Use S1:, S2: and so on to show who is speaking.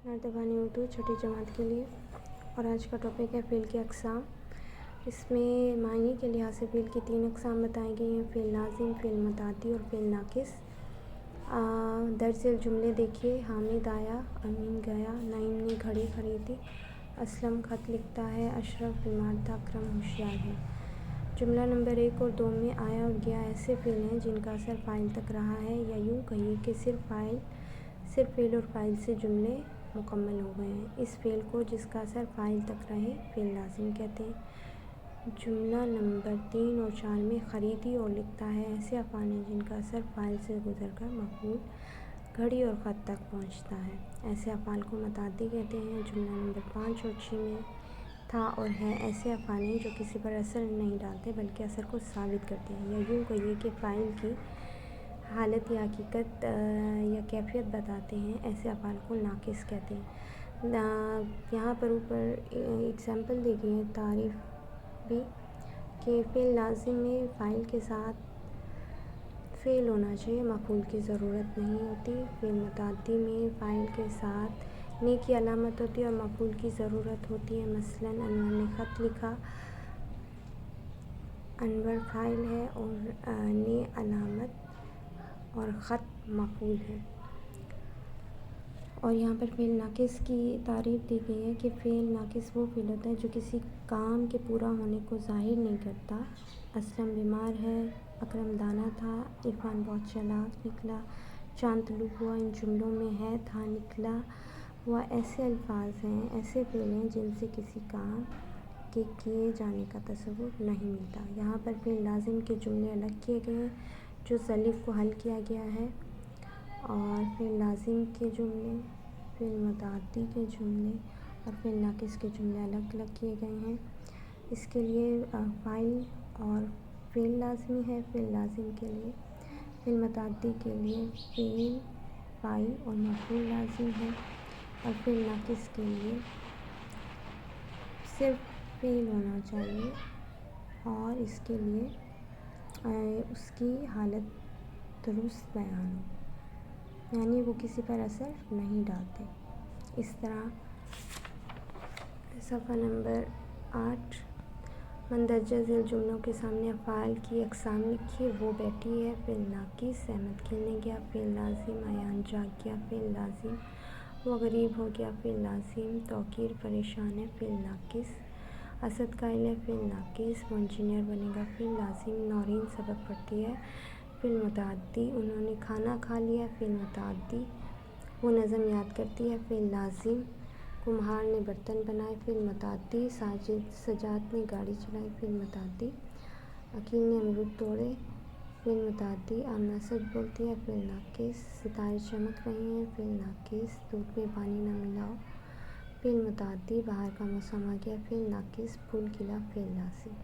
S1: نردبانی اردو چھٹی جماعت کے لیے، اور آج کا ٹاپک ہے فعل کی اقسام۔ اس میں معنی کے لحاظ سے فعل کی 3 اقسام بتائی گئی ہیں: فعل لازم، فعل متعدی اور فعل ناقص۔ درج ذیل جملے دیکھیے: حامد آیا، امین گیا، نعیم نے گھڑی خریدی، اسلم خط لکھتا ہے، اشرف بیمار تھا، اکرم ہوشیار ہے۔ جملہ نمبر 1 اور 2 میں آیا اور گیا ایسے فعل ہیں جن کا اثر فاعل تک رہا ہے، یا یوں کہیے کہ صرف فعل اور فاعل سے جملے مکمل ہو گئے ہیں۔ اس فعل کو جس کا اثر فاعل تک رہے فعل لازم کہتے ہیں۔ جملہ نمبر 3 اور 4 میں خریدی اور لکھتا ہے ایسے افعال ہیں جن کا اثر فاعل سے گزر کر مفعول گھڑی اور خط تک پہنچتا ہے، ایسے افعال کو متعدی کہتے ہیں۔ جملہ نمبر 5 اور 6 میں تھا اور ہے ایسے افعال ہیں جو کسی پر اثر نہیں ڈالتے بلکہ اثر کو ثابت کرتے ہیں، یا یوں کہیے کہ فاعل کی حالت یا حقیقت یا کیفیت بتاتے ہیں، ایسے افعال کو ناقص کہتے ہیں۔ یہاں پر اوپر اگزامپل دی گئی ہے تعریف بھی، کہ فعل لازم میں فاعل کے ساتھ فعل ہونا چاہیے، مفعول کی ضرورت نہیں ہوتی۔ فعل متعدی میں فاعل کے ساتھ نے کی علامت ہوتی ہے اور مفعول کی ضرورت ہوتی ہے۔ مثلاً انور نے خط لکھا، انور فاعل ہے اور نے علامت اور خط مفعول ہے۔ اور یہاں پر فعل ناقص کی تعریف دی گئی ہے کہ فعل ناقص وہ فعل ہوتا ہے جو کسی کام کے پورا ہونے کو ظاہر نہیں کرتا۔ اسلم بیمار ہے، اکرم دانا تھا، عرفان بہت چالاک نکلا، چاند طلوع ہوا۔ ان جملوں میں ہے، تھا، نکلا ہوا ایسے الفاظ ہیں، ایسے فعل ہیں جن سے کسی کام کے کیے جانے کا تصور نہیں ملتا۔ یہاں پر فعل لازم کے جملے الگ کیے گئے ہیں جو ضلیف کو حل کیا گیا ہے، اور فعل لازم کے جملے، فعل متعدی کے جملے اور فعل ناقص کے جملے الگ الگ کیے گئے ہیں۔ اس کے لیے فاعل اور فعل لازمی ہے، فعل لازم کے لیے، فعل متعدی کے لیے فعل، فاعل اور مفعول لازم ہے، اور فعل ناقص کے لیے صرف فعل ہونا چاہیے اور اس کے لیے اس کی حالت درست بیان ہو، یعنی وہ کسی پر اثر نہیں ڈالتے۔ اس طرح صفحہ نمبر 8 مندرجہ ذیل جملوں کے سامنے افعال کی اقسام لکھیے: وہ بیٹھی ہے، فعل ناقص، احمد کھیلنے گیا، فعل لازم، ایان جاگ گیا، فعل لازم، وہ غریب ہو گیا، فعل لازم، توقیر پریشان ہے، فعل ناقص، اسد قائل ہے، فعل ناقص، وہ انجینئر بنے گا، فعل لازم، نورین سبق پڑھتی ہے، فعل متعدی، انہوں نے کھانا کھا لیا، فعل متعدی، وہ نظم یاد کرتی ہے، فعل لازم، کمہار نے برتن بنائے، فعل متعدی، سجاد نے گاڑی چلائی، فعل متعدی، عقیل نے امرود توڑے، فعل متعدی، آمنہ سچ بولتی ہے، فعل ناقص، ستارے چمک رہے ہیں، فعل ناقص، دودھ میں پانی نہ ملاؤ، فعل متعدی، بہار کا موسم آ گیا، فعل ناقص، پھول کھلا، فعل لازم۔